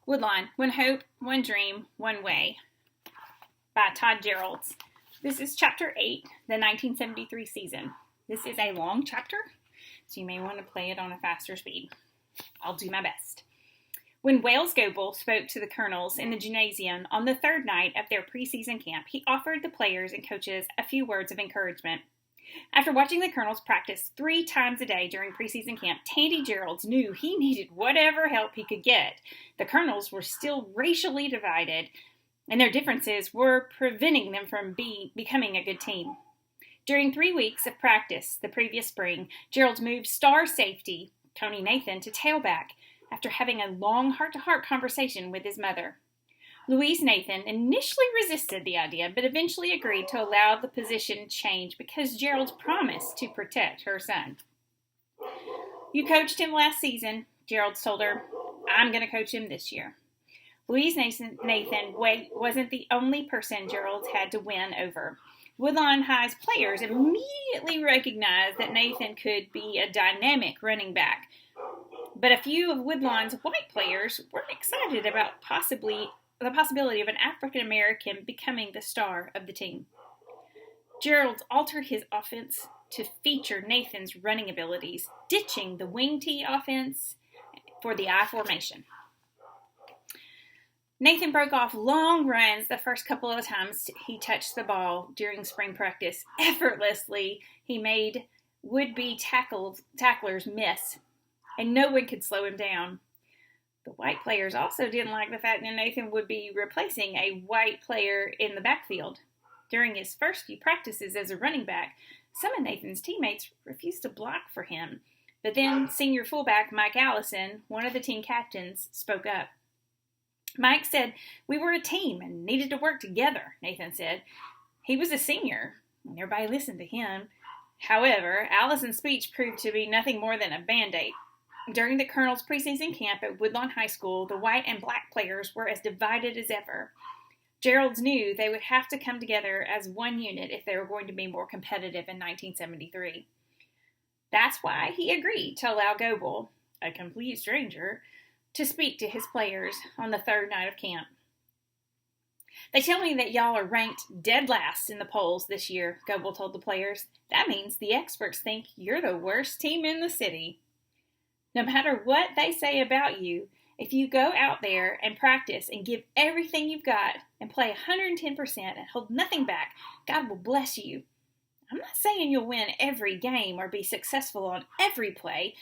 Woodlawn, One Hope, One Dream, One Way by Todd Gerelds. This is Chapter 8, the 1973 season. This is a long chapter, so you may want to play it on a faster speed. I'll do my best. When Wales Goebel spoke to the colonels in the gymnasium on the third night of their preseason camp, he offered the players and coaches a few words of encouragement. After watching the colonels practice 3 times a day during preseason camp, Tandy Gerelds knew he needed whatever help he could get. The colonels were still racially divided, and their differences were preventing them from becoming a good team. During 3 weeks of practice the previous spring, Gerelds moved star safety Tony Nathan to tailback after having a long heart-to-heart conversation with his mother. Louise Nathan initially resisted the idea, but eventually agreed to allow the position change because Gerelds promised to protect her son. "You coached him last season," Gerelds told her. "I'm going to coach him this year." Louise Nathan wasn't the only person Gerelds had to win over. Woodlawn High's players immediately recognized that Nathan could be a dynamic running back, but a few of Woodlawn's white players were excited about the possibility of an African American becoming the star of the team. Gerelds altered his offense to feature Nathan's running abilities, ditching the wing tee offense for the I formation. Nathan broke off long runs the first couple of times he touched the ball during spring practice. Effortlessly, he made would-be tacklers miss, and no one could slow him down. The white players also didn't like the fact that Nathan would be replacing a white player in the backfield. During his first few practices as a running back, some of Nathan's teammates refused to block for him. But then senior fullback Mike Allison, one of the team captains, spoke up. "Mike said we were a team and needed to work together," Nathan said. He was a senior, and everybody listened to him. However, Allison's speech proved to be nothing more than a band-aid. During the Colonel's preseason camp at Woodlawn High School, the white and black players were as divided as ever. Gerelds knew they would have to come together as one unit if they were going to be more competitive in 1973. That's why he agreed to allow Goebel, a complete stranger, to speak to his players on the third night of camp. "They tell me that y'all are ranked dead last in the polls this year," Goebel told the players. "That means the experts think you're the worst team in the city. No matter what they say about you, if you go out there and practice and give everything you've got and play 110% and hold nothing back, God will bless you. I'm not saying you'll win every game or be successful on every play,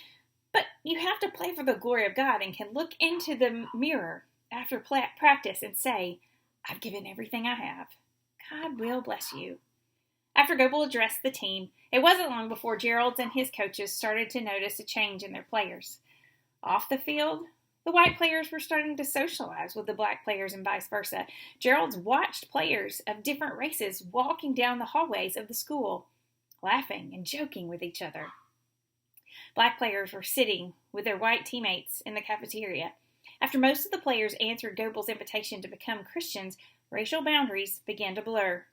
but you have to play for the glory of God and can look into the mirror after practice and say, 'I've given everything I have.' God will bless you." After Goebel addressed the team, it wasn't long before Gerelds and his coaches started to notice a change in their players. Off the field, the white players were starting to socialize with the black players and vice versa. Gerelds watched players of different races walking down the hallways of the school, laughing and joking with each other. Black players were sitting with their white teammates in the cafeteria. After most of the players answered Goebel's invitation to become Christians, racial boundaries began to blur.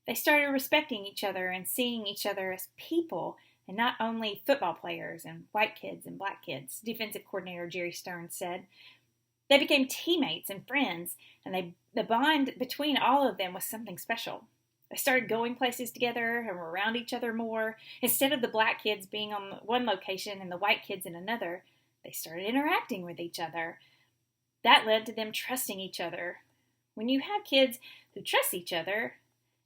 They started respecting each other and seeing each other as people and not only football players and white kids and black kids, defensive coordinator Jerry Stern said. They became teammates and friends, and the bond between all of them was something special. They started going places together and were around each other more. Instead of the black kids being on one location and the white kids in another, they started interacting with each other. That led to them trusting each other. When you have kids who trust each other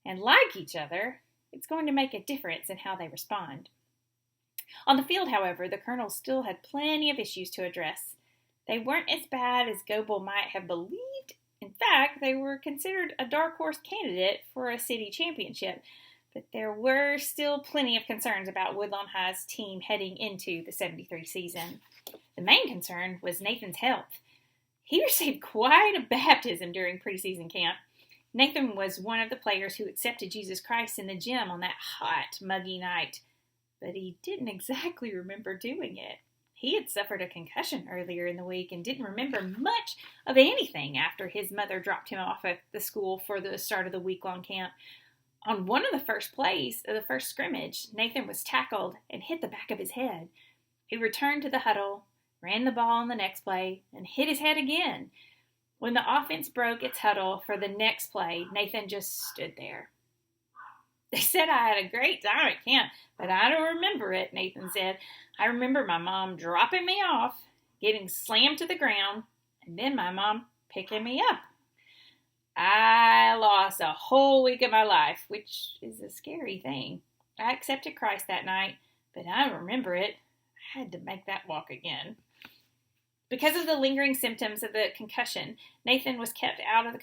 and like each other, it's going to make a difference in how they respond. On the field, however, the colonels still had plenty of issues to address. They weren't as bad as Goebel might have believed. In fact, they were considered a dark horse candidate for a city championship, but there were still plenty of concerns about Woodlawn High's team heading into the 73 season. The main concern was Nathan's health. He received quite a baptism during preseason camp. Nathan was one of the players who accepted Jesus Christ in the gym on that hot, muggy night, but he didn't exactly remember doing it. He had suffered a concussion earlier in the week and didn't remember much of anything after his mother dropped him off at the school for the start of the week-long camp. On one of the first plays of the first scrimmage, Nathan was tackled and hit the back of his head. He returned to the huddle ran the ball on the next play, and hit his head again. When the offense broke its huddle for the next play, Nathan just stood there. They said I had a great time at camp, but I don't remember it, Nathan said. I remember my mom dropping me off, getting slammed to the ground, and then my mom picking me up. I lost a whole week of my life, which is a scary thing. I accepted Christ that night, but I don't remember it. I had to make that walk again. Because of the lingering symptoms of the concussion, Nathan was kept out of the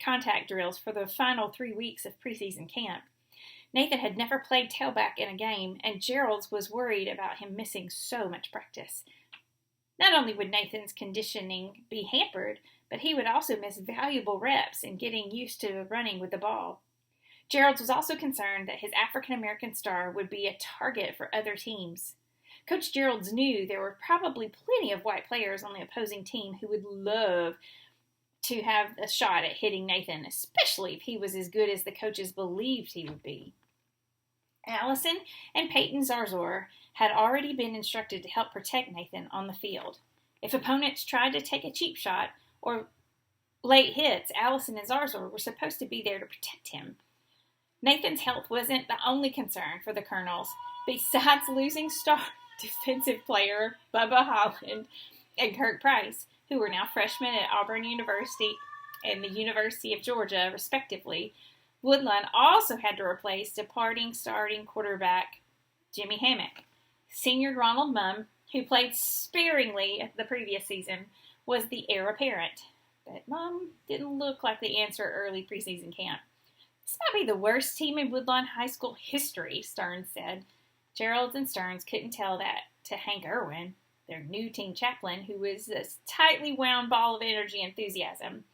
contact drills for the final 3 weeks of preseason camp. Nathan had never played tailback in a game, and Gerelds was worried about him missing so much practice. Not only would Nathan's conditioning be hampered, but he would also miss valuable reps in getting used to running with the ball. Gerelds was also concerned that his African-American star would be a target for other teams. Coach Gerelds knew there were probably plenty of white players on the opposing team who would love to have a shot at hitting Nathan, especially if he was as good as the coaches believed he would be. Allison and Peyton Zarzor had already been instructed to help protect Nathan on the field. If opponents tried to take a cheap shot or late hits, Allison and Zarzor were supposed to be there to protect him. Nathan's health wasn't the only concern for the Colonels. Besides losing star defensive player Bubba Holland and Kirk Price, who were now freshmen at Auburn University and the University of Georgia, respectively, Woodlawn also had to replace departing starting quarterback Jimmy Hammock. Senior Ronald Mumm, who played sparingly the previous season, was the heir apparent. But Mumm didn't look like the answer early preseason camp. This might be the worst team in Woodlawn High School history, Stearns said. Gerelds and Stearns couldn't tell that to Hank Irwin, their new team chaplain, who was this tightly wound ball of energy and enthusiasm.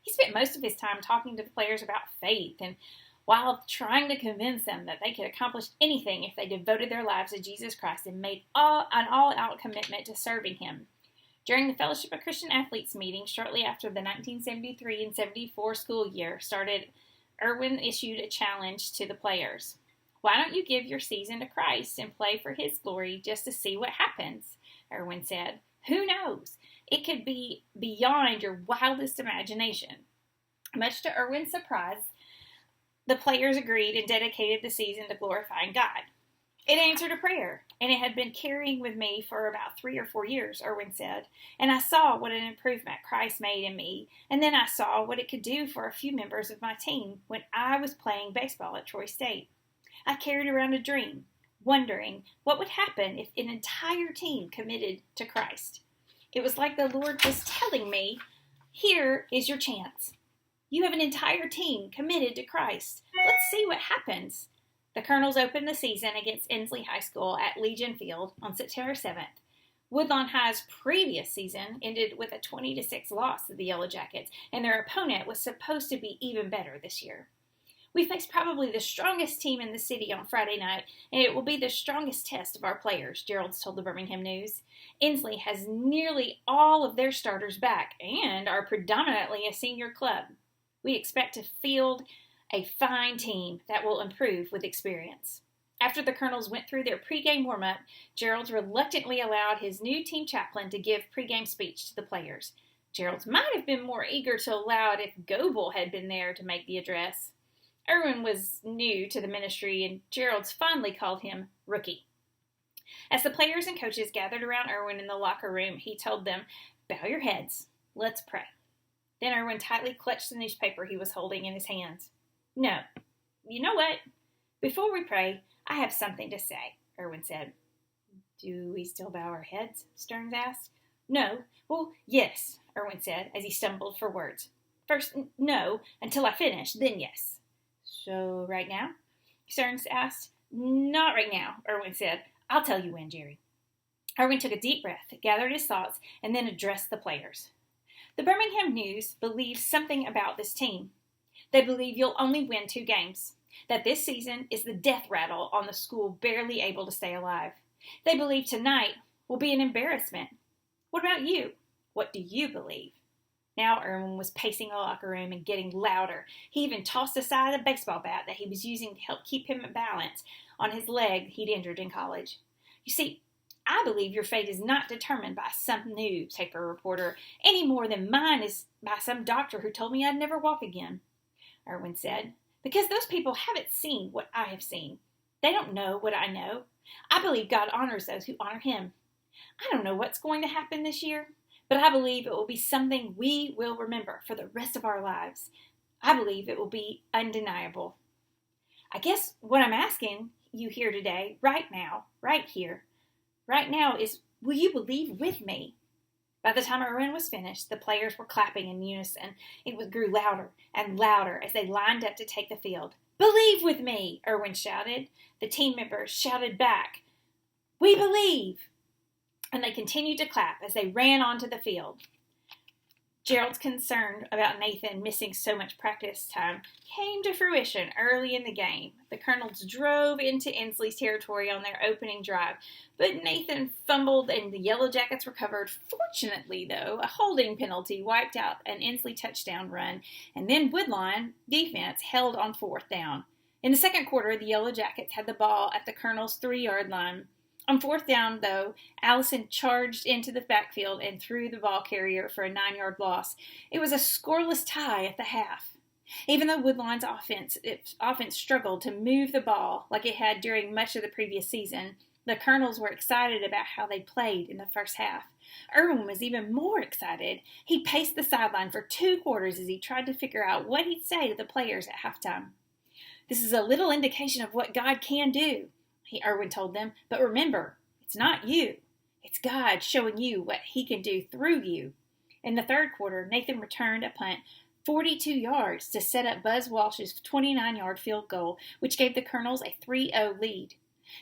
He spent most of his time talking to the players about faith and while trying to convince them that they could accomplish anything if they devoted their lives to Jesus Christ and made an all-out commitment to serving him. During the Fellowship of Christian Athletes meeting shortly after the 1973 and 74 school year started, Irwin issued a challenge to the players. Why don't you give your season to Christ and play for his glory just to see what happens? Irwin said. Who knows? It could be beyond your wildest imagination. Much to Irwin's surprise, the players agreed and dedicated the season to glorifying God. It answered a prayer, and it had been carrying with me for about 3 or 4 years, Irwin said, and I saw what an improvement Christ made in me, and then I saw what it could do for a few members of my team when I was playing baseball at Troy State. I carried around a dream, wondering what would happen if an entire team committed to Christ. It was like the Lord was telling me, here is your chance. You have an entire team committed to Christ. Let's see what happens. The Colonels opened the season against Inslee High School at Legion Field on September 7th. Woodlawn High's previous season ended with a 20-6 loss to the Yellow Jackets, and their opponent was supposed to be even better this year. We faced probably the strongest team in the city on Friday night, and it will be the strongest test of our players, Gerelds told the Birmingham News. Inslee has nearly all of their starters back and are predominantly a senior club. We expect to field a fine team that will improve with experience. After the Colonels went through their pregame warm-up, Gerelds reluctantly allowed his new team chaplain to give pregame speech to the players. Gerelds might have been more eager to allow it if Goebel had been there to make the address. Irwin was new to the ministry, and Gerelds fondly called him Rookie. As the players and coaches gathered around Irwin in the locker room, he told them, "Bow your heads. Let's pray." Then Irwin tightly clutched the newspaper he was holding in his hands. "No. You know what? Before we pray, I have something to say," Irwin said. "Do we still bow our heads?" Stearns asked. "No. Well, yes," Irwin said as he stumbled for words. "First, no, until I finish, then yes." "So right now?" Stearns asked. "Not right now," Irwin said. "I'll tell you when, Jerry." Irwin took a deep breath, gathered his thoughts, and then addressed the players. The Birmingham News believes something about this team. They believe you'll only win 2 games, that this season is the death rattle on the school barely able to stay alive. They believe tonight will be an embarrassment. What about you? What do you believe? Now Irwin was pacing the locker room and getting louder. He even tossed aside a baseball bat that he was using to help keep him in balance on his leg he'd injured in college. "You see, I believe your fate is not determined by some newspaper reporter any more than mine is by some doctor who told me I'd never walk again, Irwin said, because those people haven't seen what I have seen. They don't know what I know. I believe God honors those who honor him. I don't know what's going to happen this year, but I believe it will be something we will remember for the rest of our lives. I believe it will be undeniable. I guess what I'm asking you here today, right now, right here, right now is, will you believe with me? By the time Irwin was finished, the players were clapping in unison. It grew louder and louder as they lined up to take the field. Believe with me, Irwin shouted. The team members shouted back, we believe! And they continued to clap as they ran onto the field. Gerald's concern about Nathan missing so much practice time came to fruition early in the game. The Colonels drove into Inslee's territory on their opening drive, but Nathan fumbled and the Yellow Jackets recovered. Fortunately, though, a holding penalty wiped out an Inslee touchdown run, and then Woodlawn defense held on fourth down. In the second quarter, the Yellow Jackets had the ball at the Colonels' 3-yard line. On fourth down, though, Allison charged into the backfield and threw the ball carrier for a 9-yard loss. It was a scoreless tie at the half. Even though Woodlawn's offense struggled to move the ball like it had during much of the previous season, the Colonels were excited about how they played in the first half. Irwin was even more excited. He paced the sideline for 2 quarters as he tried to figure out what he'd say to the players at halftime. This is a little indication of what God can do, Irwin told them, but remember, it's not you. It's God showing you what he can do through you. In the third quarter, Nathan returned a punt 42 yards to set up Buzz Walsh's 29-yard field goal, which gave the Colonels a 3-0 lead.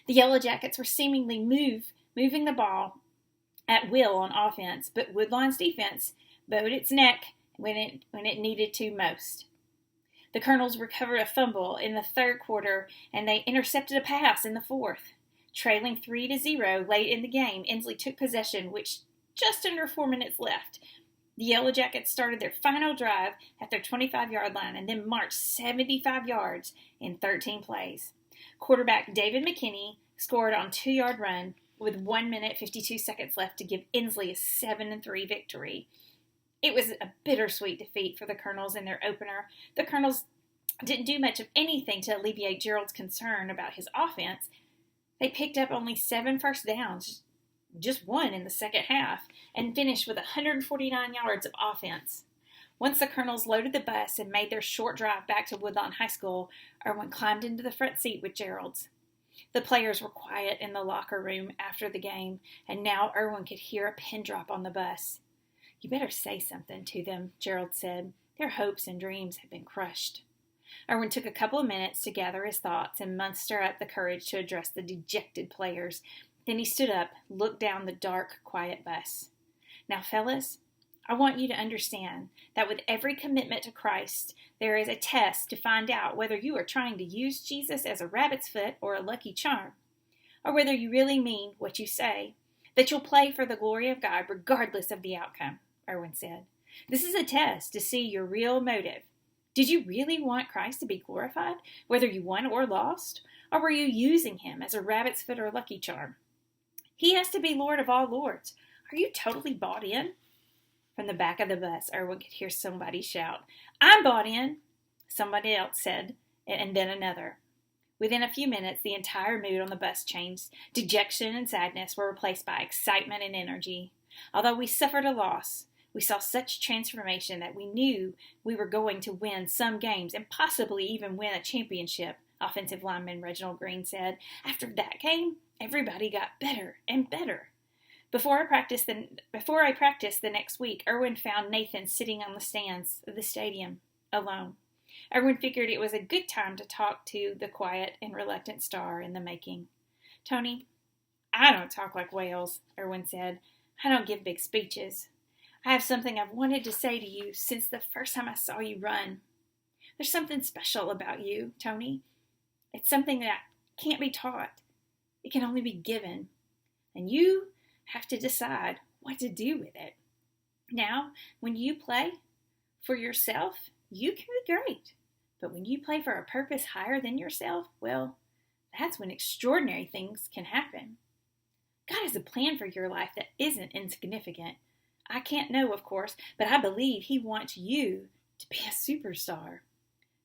The Yellow Jackets were seemingly moving the ball at will on offense, but Woodlawn's defense bowed its neck when it needed to most. The Colonels recovered a fumble in the third quarter, and they intercepted a pass in the fourth. Trailing 3-0 late in the game, Inslee took possession, with just under 4 minutes left. The Yellow Jackets started their final drive at their 25-yard line and then marched 75 yards in 13 plays. Quarterback David McKinney scored on a 2-yard run with 1 minute 52 seconds left to give Inslee a 7-3 victory. It was a bittersweet defeat for the Colonels in their opener. The Colonels didn't do much of anything to alleviate Gerald's concern about his offense. They picked up only 7 first downs, just 1 in the second half, and finished with 149 yards of offense. Once the Colonels loaded the bus and made their short drive back to Woodlawn High School, Irwin climbed into the front seat with Gerelds. The players were quiet in the locker room after the game, and now Irwin could hear a pin drop on the bus. You better say something to them, Gereld said. Their hopes and dreams have been crushed. Irwin took a couple of minutes to gather his thoughts and muster up the courage to address the dejected players. Then he stood up, looked down the dark, quiet bus. Now, fellas, I want you to understand that with every commitment to Christ, there is a test to find out whether you are trying to use Jesus as a rabbit's foot or a lucky charm, or whether you really mean what you say, that you'll play for the glory of God regardless of the outcome, Irwin said. This is a test to see your real motive. Did you really want Christ to be glorified, whether you won or lost, or were you using him as a rabbit's foot or lucky charm? He has to be Lord of all lords. Are you totally bought in? From the back of the bus, Irwin could hear somebody shout, I'm bought in, somebody else said, and then another. Within a few minutes, the entire mood on the bus changed. Dejection and sadness were replaced by excitement and energy. Although we suffered a loss, we saw such transformation that we knew we were going to win some games and possibly even win a championship, offensive lineman Reginald Green said. After that game, everybody got better and better. Before I practiced the next week, Irwin found Nathan sitting on the stands of the stadium, alone. Irwin figured it was a good time to talk to the quiet and reluctant star in the making. Tony, I don't talk like whales, Irwin said. I don't give big speeches. I have something I've wanted to say to you since the first time I saw you run. There's something special about you, Tony. It's something that can't be taught. It can only be given. And you have to decide what to do with it. Now, when you play for yourself, you can be great. But when you play for a purpose higher than yourself, well, that's when extraordinary things can happen. God has a plan for your life that isn't insignificant. I can't know, of course, but I believe He wants you to be a superstar."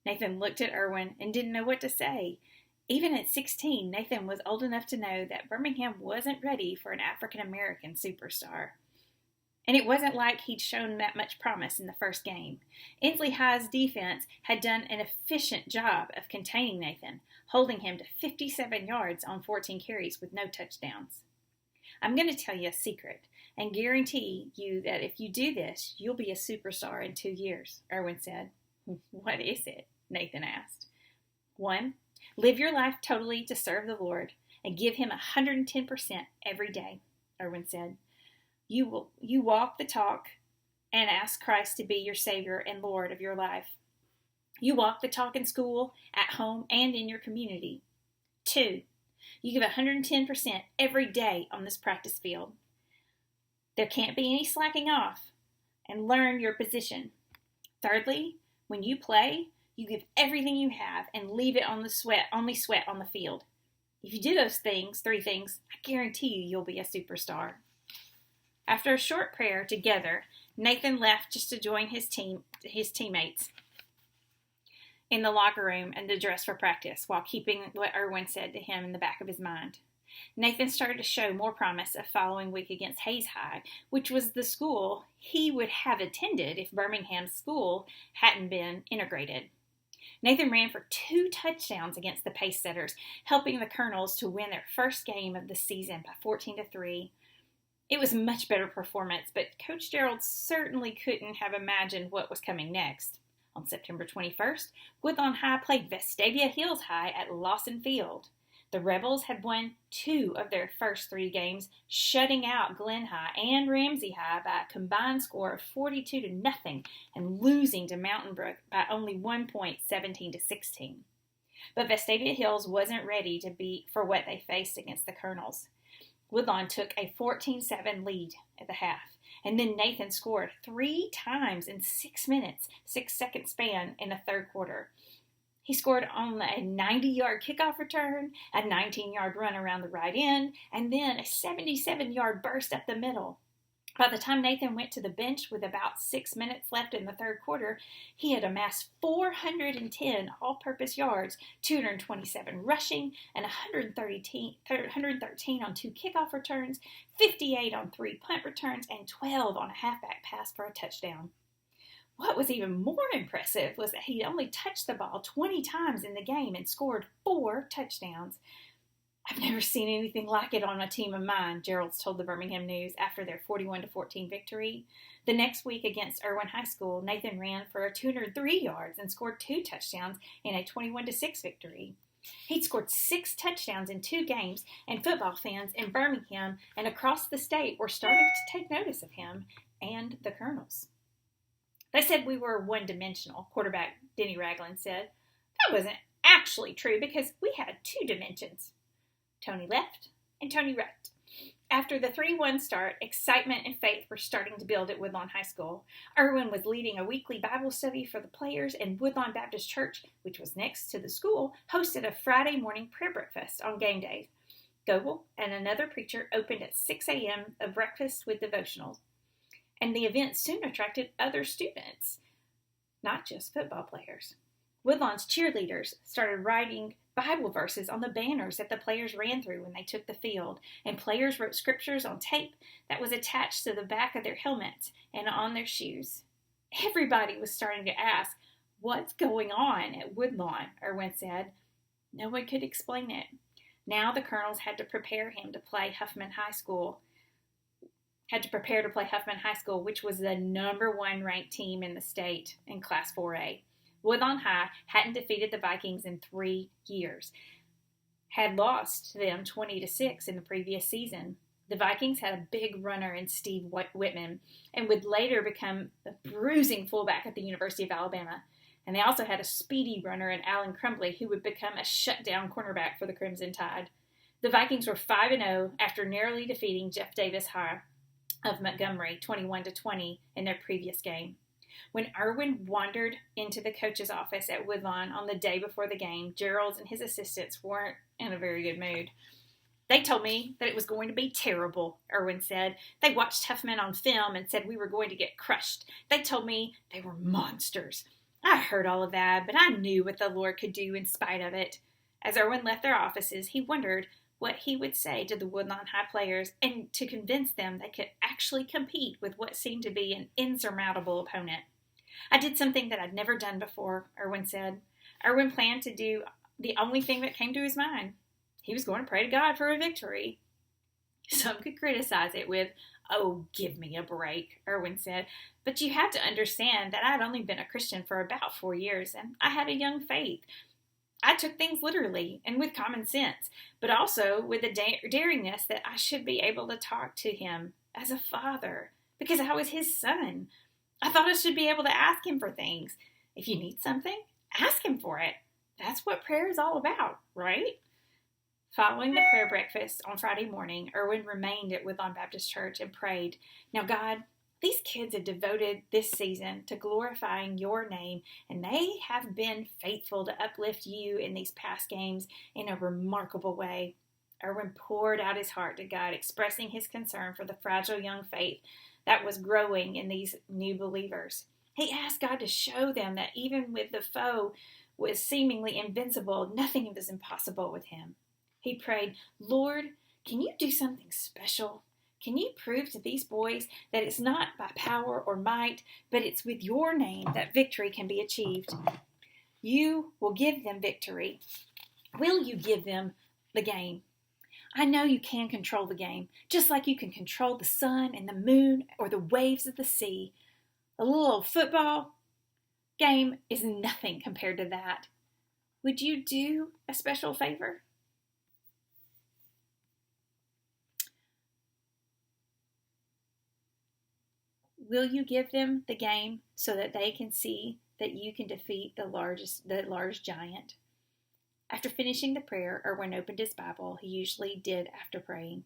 Nathan looked at Erwin and didn't know what to say. Even at 16, Nathan was old enough to know that Birmingham wasn't ready for an African-American superstar. And it wasn't like he'd shown that much promise in the first game. Inslee High's defense had done an efficient job of containing Nathan, holding him to 57 yards on 14 carries with no touchdowns. "I'm going to tell you a secret and guarantee you that if you do this, you'll be a superstar in 2 years," Erwin said. "What is it?" Nathan asked. "1, live your life totally to serve the Lord and give Him 110% every day," Erwin said. You walk the talk and ask Christ to be your Savior and Lord of your life. You walk the talk in school, at home, and in your community. 2, you give 110% every day on this practice field. There can't be any slacking off, and learn your position. Thirdly, when you play, you give everything you have and leave it on the sweat on the field. If you do those 3 things, I guarantee you'll be a superstar. After a short prayer together, Nathan left just to join his teammates in the locker room and to dress for practice, while keeping what Erwin said to him in the back of his mind. Nathan started to show more promise of following week against Hayes High, which was the school he would have attended if Birmingham's school hadn't been integrated. Nathan ran for 2 touchdowns against the pace setters, helping the Colonels to win their first game of the season by 14-3. It was a much better performance, but Coach Gereld certainly couldn't have imagined what was coming next. On September 21st, Woodlawn High played Vestavia Hills High at Lawson Field. The Rebels had won 2 of their first 3 games, shutting out Glen High and Ramsey High by a combined score of 42-0 and losing to Mountain Brook by only 1 point, 17-16. But Vestavia Hills wasn't ready for what they faced against the Colonels. Woodlawn took a 14-7 lead at the half, and then Nathan scored 3 times in 6 minutes, 6-second span in the third quarter. He scored on a 90-yard kickoff return, a 19-yard run around the right end, and then a 77-yard burst up the middle. By the time Nathan went to the bench with about 6 minutes left in the third quarter, he had amassed 410 all-purpose yards, 227 rushing, and 113 on 2 kickoff returns, 58 on 3 punt returns, and 12 on a halfback pass for a touchdown. What was even more impressive was that he only touched the ball 20 times in the game and scored 4 touchdowns. "I've never seen anything like it on a team of mine," Gerelds told the Birmingham News after their 41-14 victory. The next week against Irwin High School, Nathan ran for 203 yards and scored 2 touchdowns in a 21-6 victory. He'd scored 6 touchdowns in 2 games, and football fans in Birmingham and across the state were starting to take notice of him and the Colonels. "They said we were one-dimensional," quarterback Denny Ragland said. "That wasn't actually true because we had 2 dimensions. Tony left and Tony right." After the 3-1 start, excitement and faith were starting to build at Woodlawn High School. Erwin was leading a weekly Bible study for the players, and Woodlawn Baptist Church, which was next to the school, hosted a Friday morning prayer breakfast on game days. Goebel and another preacher opened at 6 a.m. a breakfast with devotionals, and the event soon attracted other students, not just football players. Woodlawn's cheerleaders started writing Bible verses on the banners that the players ran through when they took the field, and players wrote scriptures on tape that was attached to the back of their helmets and on their shoes. Everybody was starting to ask, "What's going on at Woodlawn?" Erwin said. No one could explain it. Now the Colonels had to prepare to play Huffman High School, which was the number 1 ranked team in the state in Class 4A. Woodlawn High hadn't defeated the Vikings in 3 years, had lost to them 20-6 in the previous season. The Vikings had a big runner in Steve Whitman and would later become a bruising fullback at the University of Alabama. And they also had a speedy runner in Alan Crumbly who would become a shutdown cornerback for the Crimson Tide. The Vikings were 5-0 after narrowly defeating Jeff Davis High of Montgomery 21-20 in their previous game. When Erwin wandered into the coach's office at Woodlawn on the day before the game, Gerelds and his assistants weren't in a very good mood. They told me that it was going to be terrible, Erwin said. They watched tough men on film and said we were going to get crushed. They told me they were monsters. I heard all of that, but I knew what the Lord could do in spite of it. As Erwin left their offices, he wondered what he would say to the Woodlawn High players and to convince them they could actually compete with what seemed to be an insurmountable opponent. I did something that I'd never done before, Erwin said. Erwin planned to do the only thing that came to his mind. He was going to pray to God for a victory. Some could criticize it with, "Oh, give me a break," Erwin said. But you have to understand that I'd only been a Christian for about 4 years, and I had a young faith. I took things literally and with common sense, but also with the daringness that I should be able to talk to him as a father, because I was his son. I thought I should be able to ask him for things. If you need something, ask him for it. That's what prayer is all about, right? Following the prayer breakfast on Friday morning, Erwin remained at Woodlawn Baptist Church and prayed, "Now, God, these kids have devoted this season to glorifying your name, and they have been faithful to uplift you in these past games in a remarkable way." Erwin poured out his heart to God, expressing his concern for the fragile young faith that was growing in these new believers. He asked God to show them that even with the foe was seemingly invincible, nothing was impossible with him. He prayed, "Lord, can you do something special? Can you prove to these boys that it's not by power or might, but it's with your name that victory can be achieved? You will give them victory. Will you give them the game? I know you can control the game, just like you can control the sun and the moon or the waves of the sea. A little old football game is nothing compared to that. Would you do a special favor?" Will you give them the game so that they can see that you can defeat the large giant? After finishing the prayer, Erwin opened his Bible. He usually did after praying.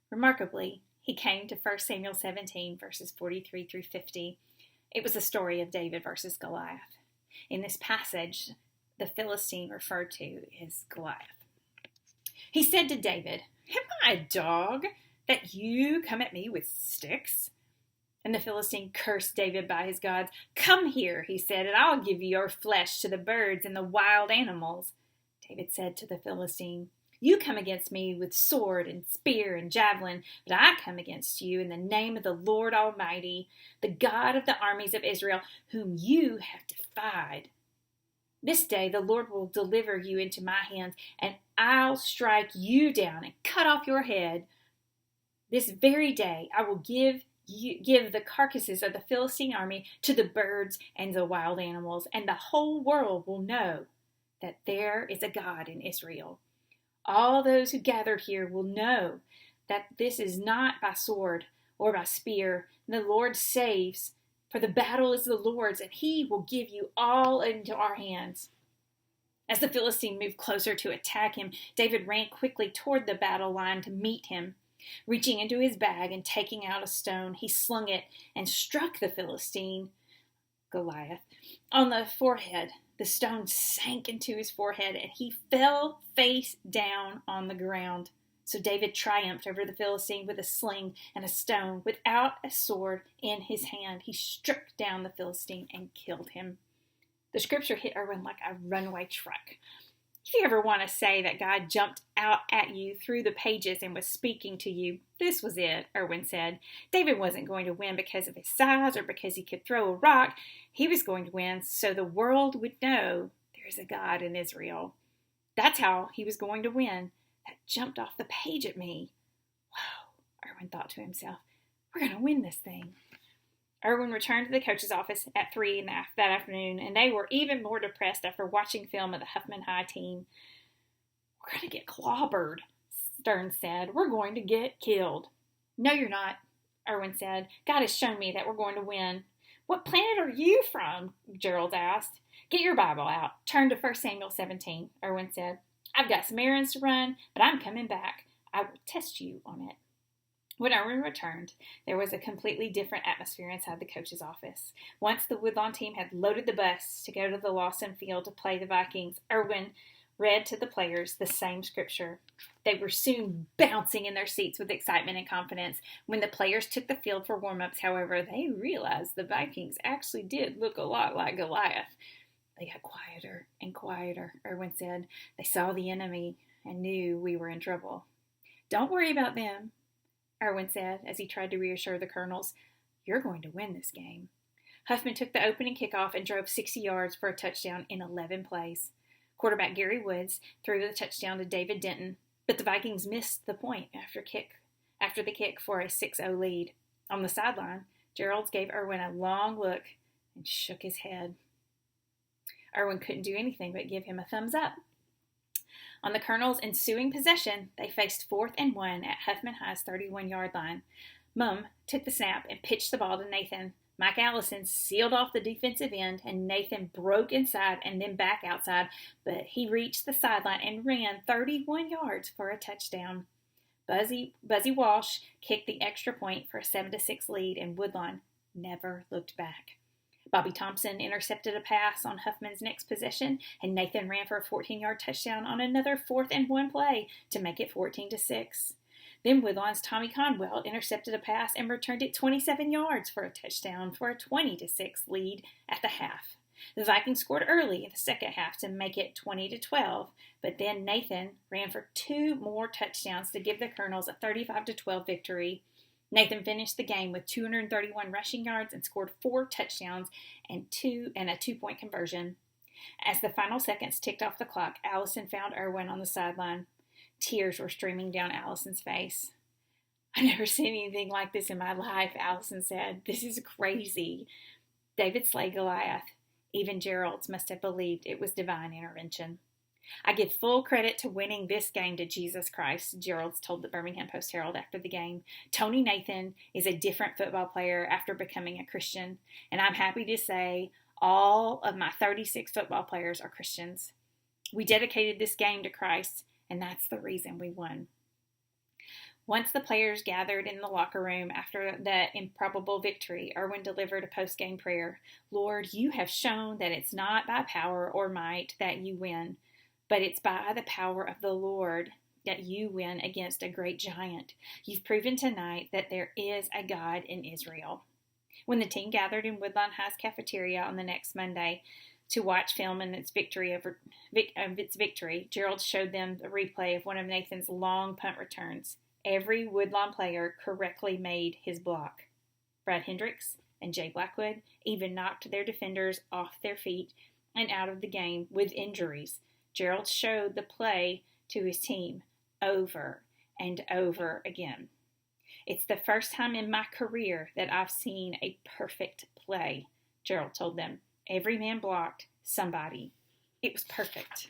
Remarkably, he came to 1 Samuel 17, verses 43 through 50. It was the story of David versus Goliath. In this passage, the Philistine referred to is Goliath. He said to David, "Am I a dog that you come at me with sticks?" And the Philistine cursed David by his gods. "Come here," he said, "and I'll give your flesh to the birds and the wild animals." David said to the Philistine, "You come against me with sword and spear and javelin, but I come against you in the name of the Lord Almighty, the God of the armies of Israel, whom you have defied. This day the Lord will deliver you into my hands, and I'll strike you down and cut off your head. This very day I will give the carcasses of the Philistine army to the birds and the wild animals, and the whole world will know that there is a God in Israel. All those who gathered here will know that this is not by sword or by spear. The Lord saves, for the battle is the Lord's, and he will give you all into our hands." As the Philistine moved closer to attack him, David ran quickly toward the battle line to meet him. Reaching into his bag and taking out a stone, he slung it and struck the Philistine, Goliath, on the forehead. The stone sank into his forehead, and he fell face down on the ground. So David triumphed over the Philistine with a sling and a stone, without a sword in his hand. He struck down the Philistine and killed him. The scripture hit Erwin like a runaway truck. If you ever want to say that God jumped out at you through the pages and was speaking to you, this was it, Erwin said. David wasn't going to win because of his size or because he could throw a rock. He was going to win so the world would know there's a God in Israel. That's how he was going to win. That jumped off the page at me. Whoa, Erwin thought to himself. We're going to win this thing. Erwin returned to the coach's office at 3 that afternoon, and they were even more depressed after watching film of the Huffman High team. "We're going to get clobbered," Stern said. "We're going to get killed." "No, you're not," Erwin said. "God has shown me that we're going to win." "What planet are you from?" Gerald asked. "Get your Bible out. Turn to 1 Samuel 17, Erwin said. "I've got some errands to run, but I'm coming back. I will test you on it." When Erwin returned, there was a completely different atmosphere inside the coach's office. Once the Woodlawn team had loaded the bus to go to the Lawson field to play the Vikings, Erwin read to the players the same scripture. They were soon bouncing in their seats with excitement and confidence. When the players took the field for warm-ups, however, they realized the Vikings actually did look a lot like Goliath. They got quieter and quieter, Irwin said. They saw the enemy and knew we were in trouble. Don't worry about them, Irwin said as he tried to reassure the colonels. You're going to win this game. Huffman took the opening kickoff and drove 60 yards for a touchdown in 11 plays. Quarterback Gary Woods threw the touchdown to David Denton, but the Vikings missed the point after the kick for a 6-0 lead. On the sideline, Gerelds gave Irwin a long look and shook his head. Irwin couldn't do anything but give him a thumbs up. On the Colonels' ensuing possession, they faced 4th and 1 at Huffman High's 31-yard line. Mum took the snap and pitched the ball to Nathan. Mike Allison sealed off the defensive end, and Nathan broke inside and then back outside, but he reached the sideline and ran 31 yards for a touchdown. Buzzy Walsh kicked the extra point for a 7-6 lead, and Woodlawn never looked back. Bobby Thompson intercepted a pass on Huffman's next possession, and Nathan ran for a 14-yard touchdown on another 4th and 1 play to make it 14-6. Then Woodlawn's Tommy Conwell intercepted a pass and returned it 27 yards for a touchdown for a 20-6 lead at the half. The Vikings scored early in the second half to make it 20-12, but then Nathan ran for 2 more touchdowns to give the Colonels a 35-12 victory. Nathan finished the game with 231 rushing yards and scored 4 touchdowns and a 2-point conversion. As the final seconds ticked off the clock, Allison found Irwin on the sideline. Tears were streaming down Allison's face. I've never seen anything like this in my life, Allison said. This is crazy. David slayed Goliath. Even Gerelds must have believed it was divine intervention. I give full credit to winning this game to Jesus Christ, Gerelds told the Birmingham Post-Herald after the game. Tony Nathan is a different football player after becoming a Christian, and I'm happy to say all of my 36 football players are Christians. We dedicated this game to Christ, and that's the reason we won. Once the players gathered in the locker room after the improbable victory, Irwin delivered a post-game prayer. Lord, you have shown that it's not by power or might that you win, but it's by the power of the Lord that you win against a great giant. You've proven tonight that there is a God in Israel. When the team gathered in Woodlawn High's cafeteria on the next Monday to watch film in its victory, Gerald showed them a replay of one of Nathan's long punt returns. Every Woodlawn player correctly made his block. Brad Hendricks and Jay Blackwood even knocked their defenders off their feet and out of the game with injuries. Gerald showed the play to his team over and over again. It's the first time in my career that I've seen a perfect play, Gerald told them. Every man blocked somebody. It was perfect.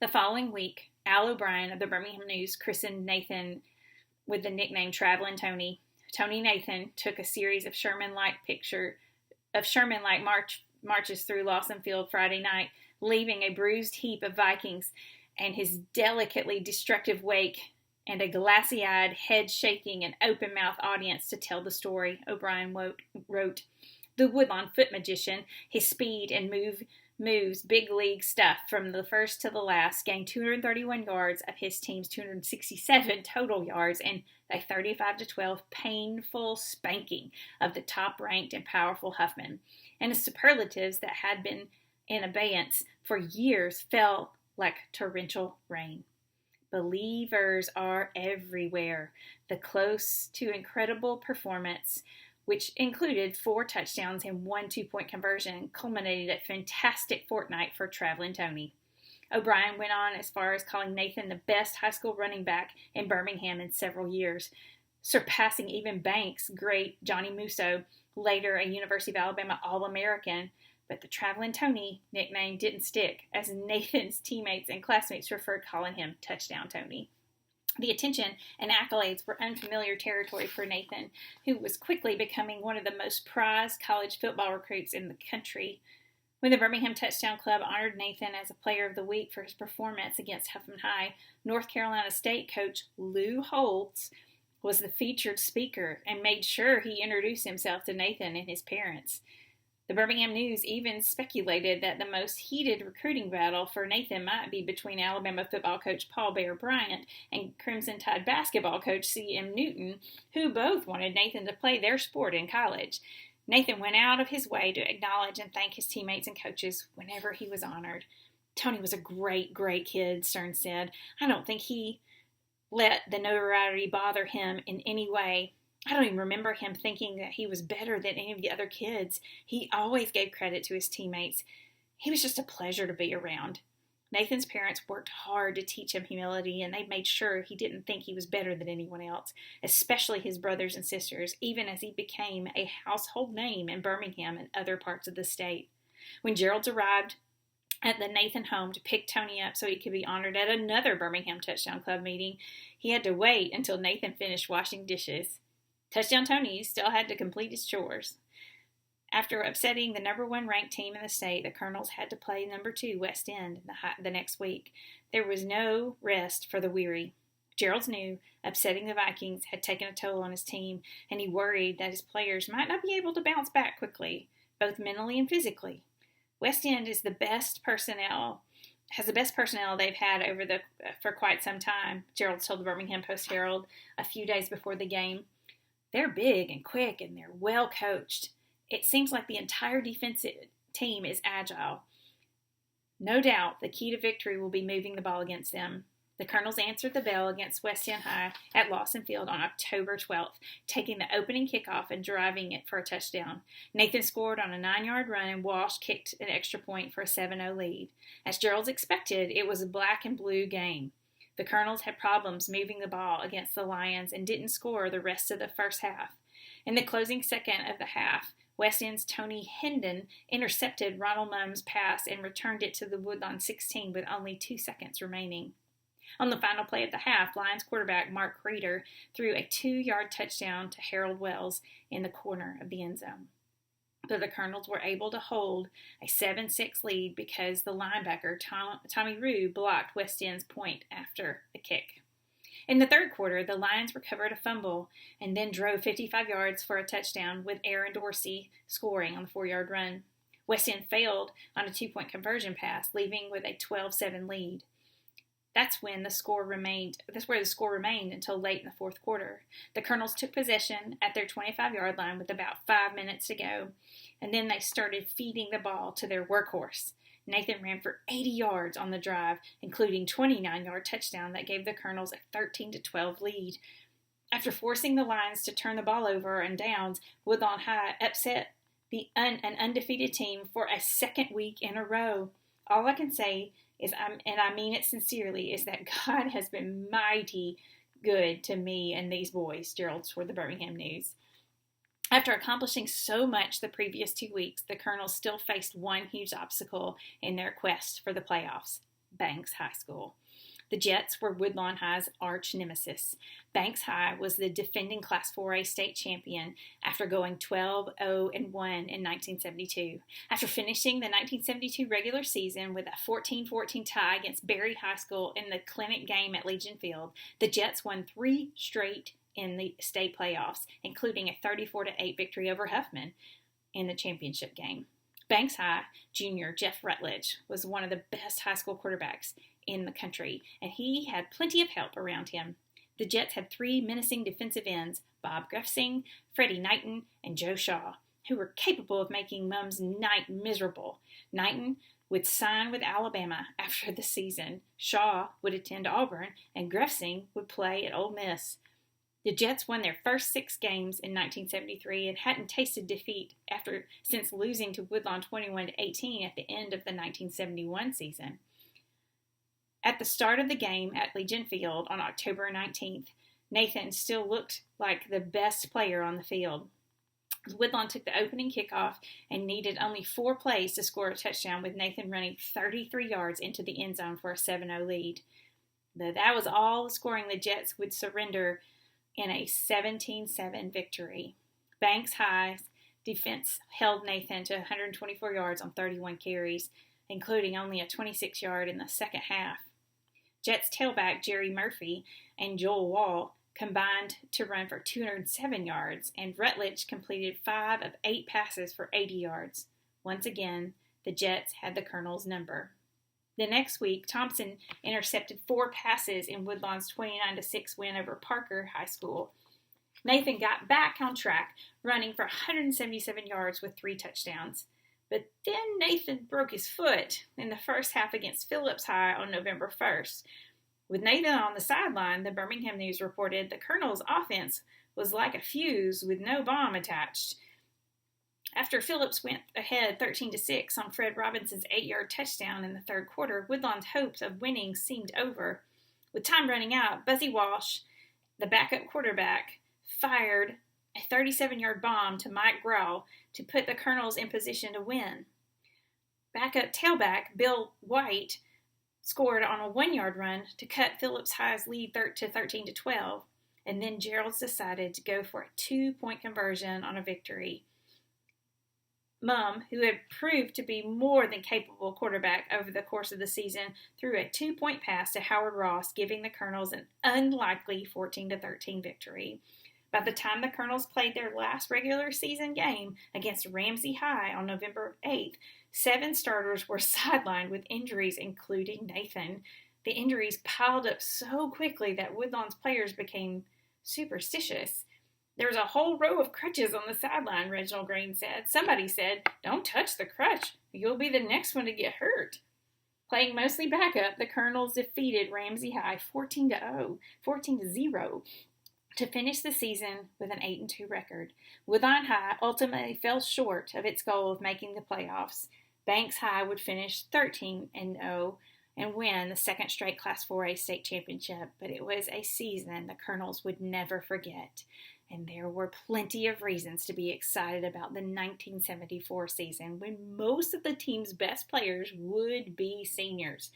The following week, Al O'Brien of the Birmingham News christened Nathan with the nickname Travelin' Tony. Tony Nathan took a series of Sherman-like marches through Lawson Field Friday night, leaving a bruised heap of Vikings and his delicately destructive wake and a glassy-eyed, head-shaking, and open-mouthed audience to tell the story, O'Brien wrote. The Woodlawn foot magician, his speed and moves big league stuff from the first to the last, gained 231 yards of his team's 267 total yards and a 35-12 painful spanking of the top-ranked and powerful Huffman. And the superlatives that had been in abeyance for years fell like torrential rain. Believers are everywhere. The close to incredible performance, which included 4 touchdowns and 1 2-point conversion, culminated a fantastic fortnight for Travelin' Tony. O'Brien went on as far as calling Nathan the best high school running back in Birmingham in several years, surpassing even Banks' great Johnny Musso, later a University of Alabama All-American. But the Travelin' Tony nickname didn't stick, as Nathan's teammates and classmates preferred calling him Touchdown Tony. The attention and accolades were unfamiliar territory for Nathan, who was quickly becoming one of the most prized college football recruits in the country. When the Birmingham Touchdown Club honored Nathan as a Player of the Week for his performance against Huffman High, North Carolina State coach Lou Holtz was the featured speaker and made sure he introduced himself to Nathan and his parents. The Birmingham News even speculated that the most heated recruiting battle for Nathan might be between Alabama football coach Paul Bear Bryant and Crimson Tide basketball coach C.M. Newton, who both wanted Nathan to play their sport in college. Nathan went out of his way to acknowledge and thank his teammates and coaches whenever he was honored. Tony was a great, great kid, Stern said. I don't think he let the notoriety bother him in any way. I don't even remember him thinking that he was better than any of the other kids. He always gave credit to his teammates. He was just a pleasure to be around. Nathan's parents worked hard to teach him humility, and they made sure he didn't think he was better than anyone else, especially his brothers and sisters, even as he became a household name in Birmingham and other parts of the state. When Gerelds arrived at the Nathan home to pick Tony up so he could be honored at another Birmingham Touchdown Club meeting, he had to wait until Nathan finished washing dishes. Touchdown Tony still had to complete his chores. After upsetting the number 1 ranked team in the state, the Colonels had to play number 2 West End the next week. There was no rest for the weary. Gerelds knew upsetting the Vikings had taken a toll on his team, and he worried that his players might not be able to bounce back quickly, both mentally and physically. West End has the best personnel they've had for quite some time, Gerelds told the Birmingham Post-Herald a few days before the game. They're big and quick, and they're well coached. It seems like the entire defensive team is agile. No doubt the key to victory will be moving the ball against them. The Colonels answered the bell against West End High at Lawson Field on October 12th, taking the opening kickoff and driving it for a touchdown. Nathan scored on a 9-yard run, and Walsh kicked an extra point for a 7-0 lead. As Gerelds expected, it was a black and blue game. The Colonels had problems moving the ball against the Lions and didn't score the rest of the first half. In the closing second of the half, West End's Tony Hendon intercepted Ronald Mumm's pass and returned it to the Woodlawn 16 with only 2 seconds remaining. On the final play of the half, Lions quarterback Mark Reeder threw a 2-yard touchdown to Harold Wells in the corner of the end zone. But the Colonels were able to hold a 7-6 lead because the linebacker Tommy Rue blocked West End's point after the kick. In the third quarter, the Lions recovered a fumble and then drove 55 yards for a touchdown, with Aaron Dorsey scoring on the 4-yard run. West End failed on a 2-point conversion pass, leaving with a 12-7 lead. That's where the score remained until late in the fourth quarter. The Colonels took possession at their 25-yard line with about 5 minutes to go, and then they started feeding the ball to their workhorse. Nathan ran for 80 yards on the drive, including a 29-yard touchdown that gave the Colonels a 13-12 lead. After forcing the Lions to turn the ball over on downs, Woodlawn High upset an undefeated team for a second week in a row. All I can say is, and I mean it sincerely, is that God has been mighty good to me and these boys, Gerelds for the Birmingham News. After accomplishing so much the previous 2 weeks, the Colonels still faced one huge obstacle in their quest for the playoffs: Banks High School. The Jets were Woodlawn High's arch nemesis. Banks High was the defending Class 4A state champion after going 12-0-1 in 1972. After finishing the 1972 regular season with a 14-14 tie against Berry High School in the clinic game at Legion Field, the Jets won 3 straight in the state playoffs, including a 34-8 victory over Huffman in the championship game. Banks High junior Jeff Rutledge was one of the best high school quarterbacks in the country, and he had plenty of help around him. The Jets had 3 menacing defensive ends, Bob Gruffsing, Freddie Knighton, and Joe Shaw, who were capable of making Mum's night miserable. Knighton would sign with Alabama after the season, Shaw would attend Auburn, and Gruffsing would play at Ole Miss. The Jets won their first 6 games in 1973 and hadn't tasted defeat since losing to Woodlawn 21-18 at the end of the 1971 season. At the start of the game at Legion Field on October 19th, Nathan still looked like the best player on the field. Woodlawn took the opening kickoff and needed only 4 plays to score a touchdown, with Nathan running 33 yards into the end zone for a 7-0 lead. That was all the scoring the Jets would surrender in a 17-7 victory. Banks High's defense held Nathan to 124 yards on 31 carries, including only a 26-yard in the second half. Jets tailback Jerry Murphy and Joel Wall combined to run for 207 yards, and Rutledge completed 5 of 8 passes for 80 yards. Once again, the Jets had the Colonel's number. The next week, Thompson intercepted 4 passes in Woodlawn's 29-6 win over Parker High School. Nathan got back on track, running for 177 yards with 3 touchdowns. But then Nathan broke his foot in the first half against Phillips High on November 1st. With Nathan on the sideline, the Birmingham News reported the Colonel's offense was like a fuse with no bomb attached. After Phillips went ahead 13-6 on Fred Robinson's 8-yard touchdown in the third quarter, Woodlawn's hopes of winning seemed over. With time running out, Buzzy Walsh, the backup quarterback, fired a 37-yard bomb to Mike Growl to put the Colonels in position to win. Backup tailback Bill White scored on a 1-yard run to cut Phillips High's lead to 13-12, and then Gerelds decided to go for a 2-point conversion on a victory. Mum, who had proved to be more than capable quarterback over the course of the season, threw a 2-point pass to Howard Ross, giving the Colonels an unlikely 14-13 victory. By the time the Colonels played their last regular season game against Ramsey High on November 8th, 7 starters were sidelined with injuries, including Nathan. The injuries piled up so quickly that Woodlawn's players became superstitious. There was a whole row of crutches on the sideline, Reginald Green said. Somebody said, "Don't touch the crutch. You'll be the next one to get hurt." Playing mostly backup, the Colonels defeated Ramsey High 14-0 to finish the season with an 8-2 record. Woodlawn High ultimately fell short of its goal of making the playoffs. Banks High would finish 13-0 and win the second straight Class 4A state championship, but it was a season the Colonels would never forget. And there were plenty of reasons to be excited about the 1974 season when most of the team's best players would be seniors.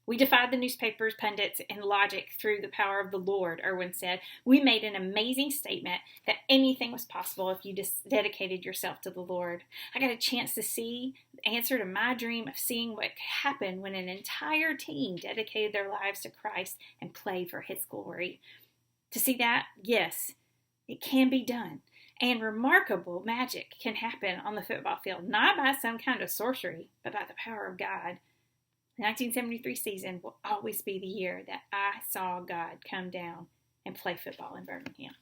"We defied the newspapers, pundits, and logic through the power of the Lord," Irwin said. "We made an amazing statement that anything was possible if you dedicated yourself to the Lord. I got a chance to see the answer to my dream of seeing what could happen when an entire team dedicated their lives to Christ and played for His glory. To see that, yes, it can be done. And remarkable magic can happen on the football field, not by some kind of sorcery, but by the power of God. The 1973 season will always be the year that I saw God come down and play football in Birmingham."